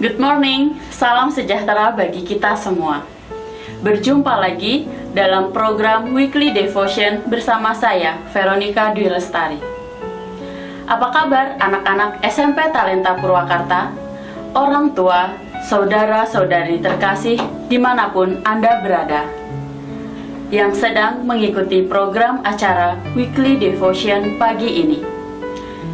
Good morning, salam sejahtera bagi kita semua. Berjumpa lagi dalam program Weekly Devotion bersama saya, Veronica Dwi Lestari. Apa kabar anak-anak SMP Talenta Purwakarta, orang tua, saudara-saudari terkasih dimanapun Anda berada, yang sedang mengikuti program acara Weekly Devotion pagi ini.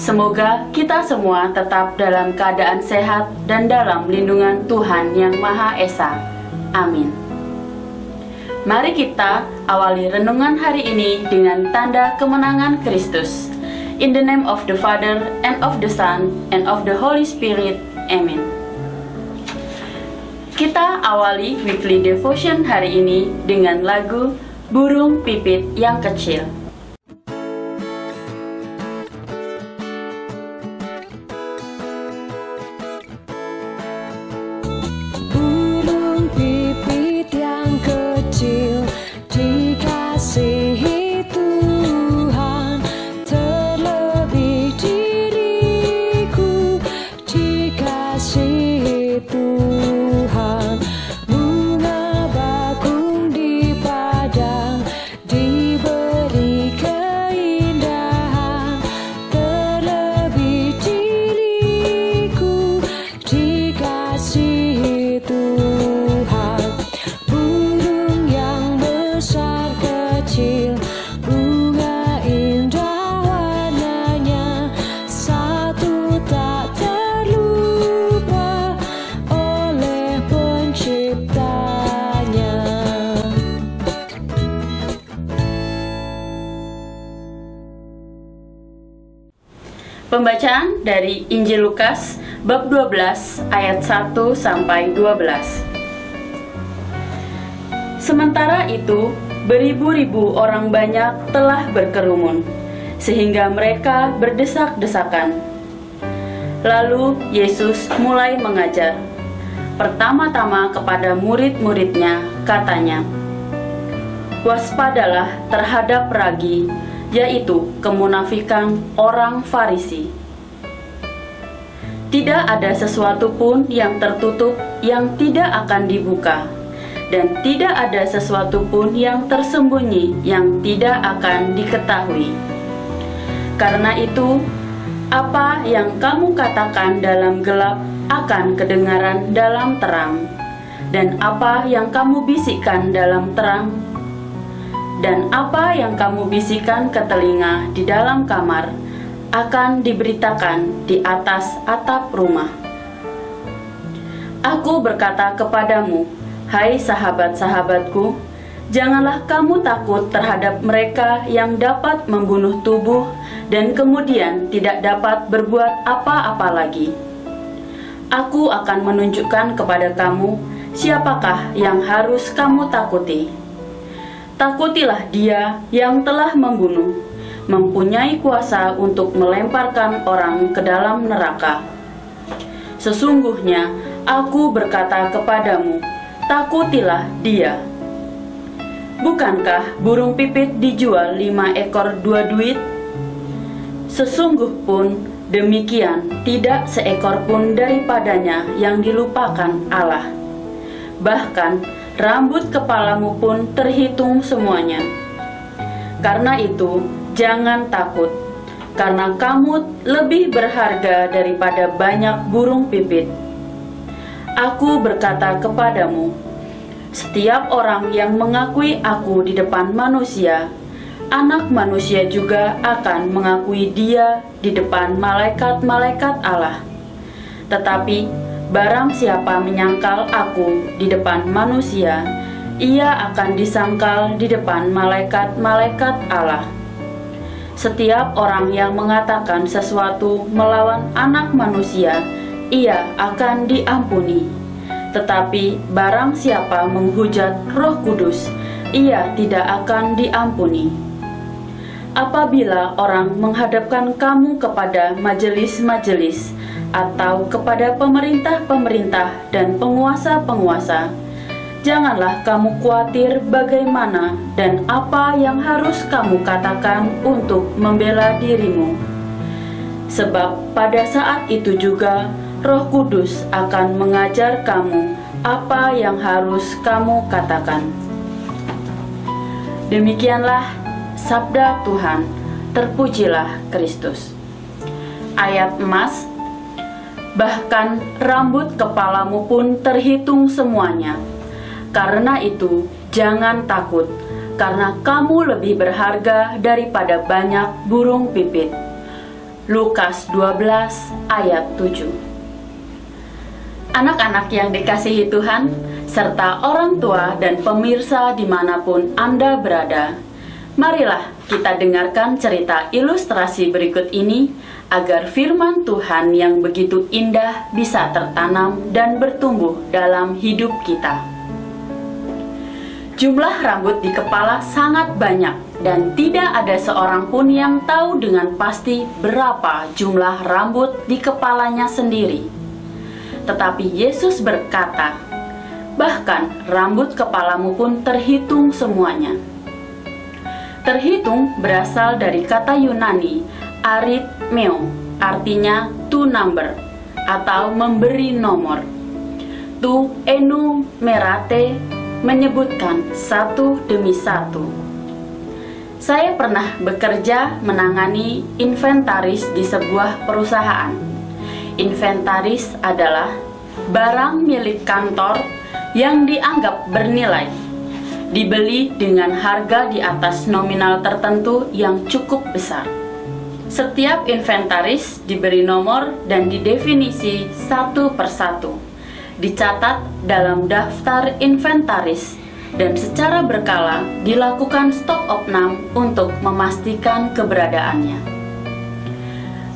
Semoga kita semua tetap dalam keadaan sehat dan dalam lindungan Tuhan Yang Maha Esa. Amin. Mari kita awali renungan hari ini dengan tanda kemenangan Kristus. In the name of the Father, and of the Son, and of the Holy Spirit. Amen. Kita awali Weekly Devotion hari ini dengan lagu Burung Pipit yang Kecil. Dikasihi Tuhan, terlebih diriku dikasihi Tuhan. Bunga bakung di padang diberi keindahan, terlebih diriku dikasihi Tuhan. Burung yang besar kecil, bunga indah warnanya, satu tak terlupa oleh penciptanya. Pembacaan dari Injil Lukas bab 12 ayat 1 sampai 12. Sementara itu, beribu-ribu orang banyak telah berkerumun, sehingga mereka berdesak-desakan. Lalu Yesus mulai mengajar. Pertama-tama kepada murid-muridnya, katanya, "Waspadalah terhadap ragi, yaitu kemunafikan orang Farisi. Tidak ada sesuatu pun yang tertutup yang tidak akan dibuka, dan tidak ada sesuatu pun yang tersembunyi yang tidak akan diketahui. Karena itu, apa yang kamu katakan dalam gelap akan kedengaran dalam terang, dan apa yang kamu bisikkan dalam terang, dan apa yang kamu bisikkan ke telinga di dalam kamar akan diberitakan di atas atap rumah. Aku berkata kepadamu, hai sahabat-sahabatku, janganlah kamu takut terhadap mereka yang dapat membunuh tubuh dan kemudian tidak dapat berbuat apa-apa lagi. Aku akan menunjukkan kepada kamu siapakah yang harus kamu takuti. Takutilah dia yang telah membunuh, mempunyai kuasa untuk melemparkan orang ke dalam neraka. Sesungguhnya aku berkata kepadamu, takutilah dia. Bukankah burung pipit dijual 5 ekor 2 duit? Sesungguh pun demikian tidak seekor pun daripadanya yang dilupakan Allah. Bahkan rambut kepalamu pun terhitung semuanya. Karena itu jangan takut, karena kamu lebih berharga daripada banyak burung pipit. Aku berkata kepadamu, setiap orang yang mengakui aku di depan manusia, Anak Manusia juga akan mengakui dia di depan malaikat-malaikat Allah. Tetapi barang siapa menyangkal aku di depan manusia, ia akan disangkal di depan malaikat-malaikat Allah. Setiap orang yang mengatakan sesuatu melawan Anak Manusia, ia akan diampuni. Tetapi barang siapa menghujat Roh Kudus, ia tidak akan diampuni. Apabila orang menghadapkan kamu kepada majelis-majelis atau kepada pemerintah-pemerintah dan penguasa-penguasa, janganlah kamu khawatir bagaimana dan apa yang harus kamu katakan untuk membela dirimu. Sebab pada saat itu juga Roh Kudus akan mengajar kamu apa yang harus kamu katakan. Demikianlah sabda Tuhan, terpujilah Kristus. Ayat emas, bahkan rambut kepalamu pun terhitung semuanya. Karena itu, jangan takut, karena kamu lebih berharga daripada banyak burung pipit. Lukas 12 ayat 7. Anak-anak yang dikasihi Tuhan, serta orang tua dan pemirsa dimanapun Anda berada, marilah kita dengarkan cerita ilustrasi berikut ini agar firman Tuhan yang begitu indah bisa tertanam dan bertumbuh dalam hidup kita. Jumlah rambut di kepala sangat banyak dan tidak ada seorang pun yang tahu dengan pasti berapa jumlah rambut di kepalanya sendiri. Tetapi Yesus berkata, bahkan rambut kepalamu pun terhitung semuanya. Terhitung berasal dari kata Yunani arithmeo, artinya to number atau memberi nomor. To enumerate menyebutkan satu demi satu. Saya pernah bekerja menangani inventaris di sebuah perusahaan. Inventaris adalah barang milik kantor yang dianggap bernilai, dibeli dengan harga di atas nominal tertentu yang cukup besar. Setiap inventaris diberi nomor dan didefinisi satu persatu, dicatat dalam daftar inventaris, dan secara berkala dilakukan stok opnam untuk memastikan keberadaannya.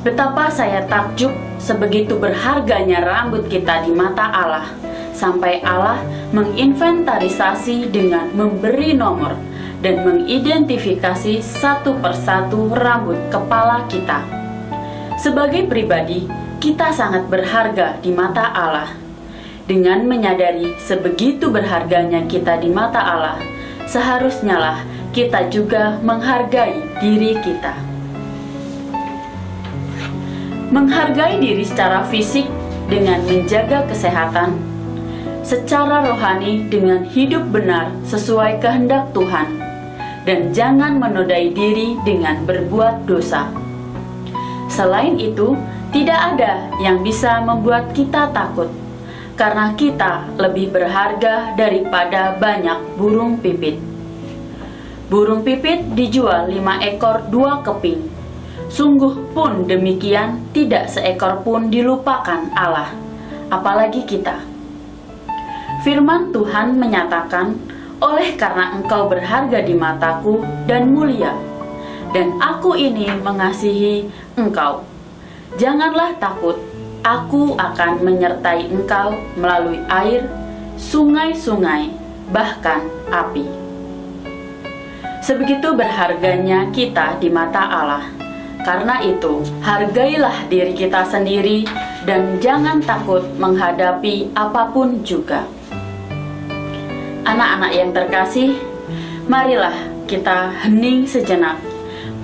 Betapa saya takjub sebegitu berharganya rambut kita di mata Allah, sampai Allah menginventarisasi dengan memberi nomor dan mengidentifikasi satu persatu rambut kepala kita. Sebagai pribadi, kita sangat berharga di mata Allah. Dengan menyadari sebegitu berharganya kita di mata Allah, seharusnya lah kita juga menghargai diri kita. Menghargai diri secara fisik dengan menjaga kesehatan, secara rohani dengan hidup benar sesuai kehendak Tuhan, dan jangan menodai diri dengan berbuat dosa. Selain itu, tidak ada yang bisa membuat kita takut, karena kita lebih berharga daripada banyak burung pipit. Burung pipit dijual 5 ekor 2 keping. Sungguh pun demikian, tidak seekor pun dilupakan Allah, apalagi kita. Firman Tuhan menyatakan, oleh karena engkau berharga di mataku dan mulia, dan aku ini mengasihi engkau. Janganlah takut, aku akan menyertai engkau melalui air, sungai-sungai, bahkan api. Sebegitu berharganya kita di mata Allah. Karena itu, hargailah diri kita sendiri dan jangan takut menghadapi apapun juga. Anak-anak yang terkasih, marilah kita hening sejenak,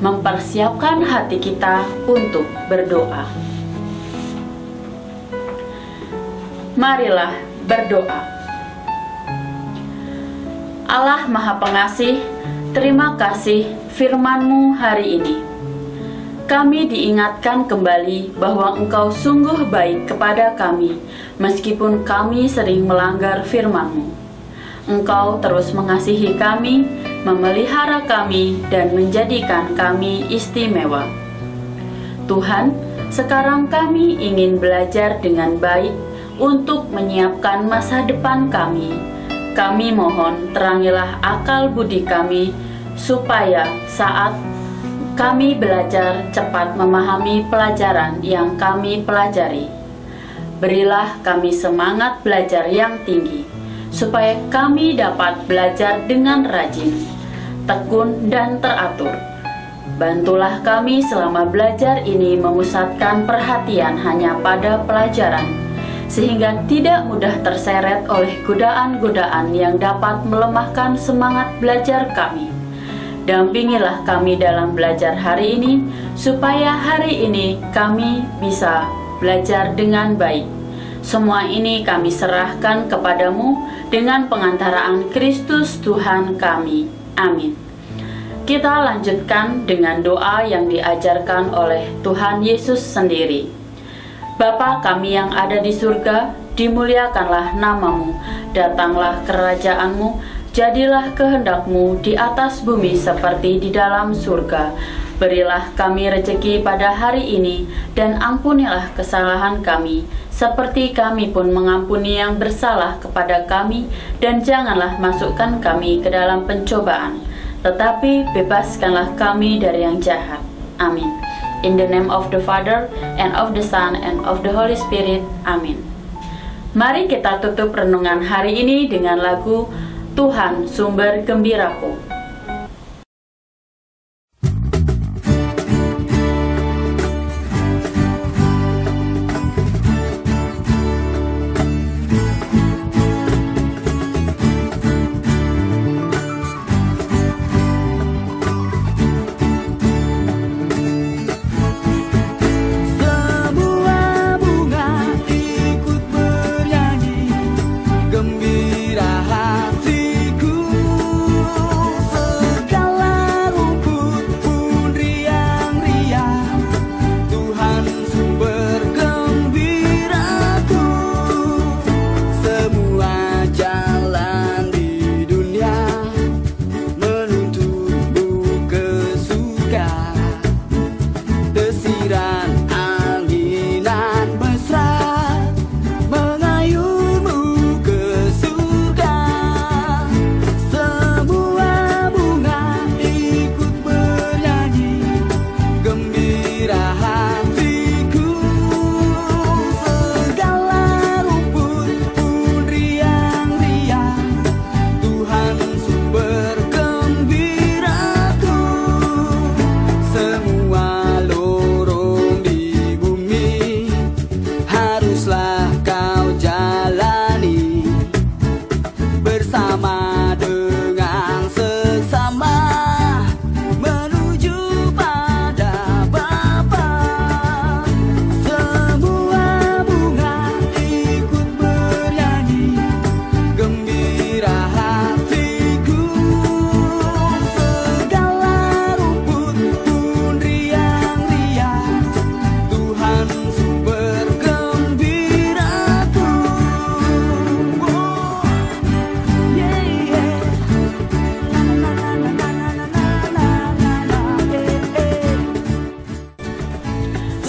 mempersiapkan hati kita untuk berdoa. Marilah berdoa. Allah Maha Pengasih, terima kasih firman-Mu hari ini. Kami diingatkan kembali bahwa Engkau sungguh baik kepada kami, meskipun kami sering melanggar firman-Mu. Engkau terus mengasihi kami, memelihara kami, dan menjadikan kami istimewa. Tuhan, sekarang kami ingin belajar dengan baik untuk menyiapkan masa depan kami. Kami mohon terangilah akal budi kami, supaya saat kami belajar cepat memahami pelajaran yang kami pelajari. Berilah kami semangat belajar yang tinggi, supaya kami dapat belajar dengan rajin, tekun, dan teratur. Bantulah kami selama belajar ini memusatkan perhatian hanya pada pelajaran, sehingga tidak mudah terseret oleh godaan-godaan yang dapat melemahkan semangat belajar kami. Dampingilah kami dalam belajar hari ini, supaya hari ini kami bisa belajar dengan baik. Semua ini kami serahkan kepadamu dengan pengantaraan Kristus Tuhan kami. Amin. Kita lanjutkan dengan doa yang diajarkan oleh Tuhan Yesus sendiri. Bapa kami yang ada di surga, dimuliakanlah namamu, datanglah kerajaanmu, jadilah kehendakmu di atas bumi seperti di dalam surga. Berilah kami rejeki pada hari ini, dan ampunilah kesalahan kami, seperti kami pun mengampuni yang bersalah kepada kami, dan janganlah masukkan kami ke dalam pencobaan, tetapi bebaskanlah kami dari yang jahat. Amin. In the name of the Father, and of the Son, and of the Holy Spirit. Amin. Mari kita tutup renungan hari ini dengan lagu Tuhan Sumber Gembiraku.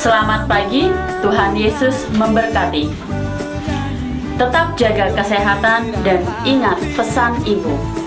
Selamat pagi, Tuhan Yesus memberkati. Tetap jaga kesehatan dan ingat pesan Ibu.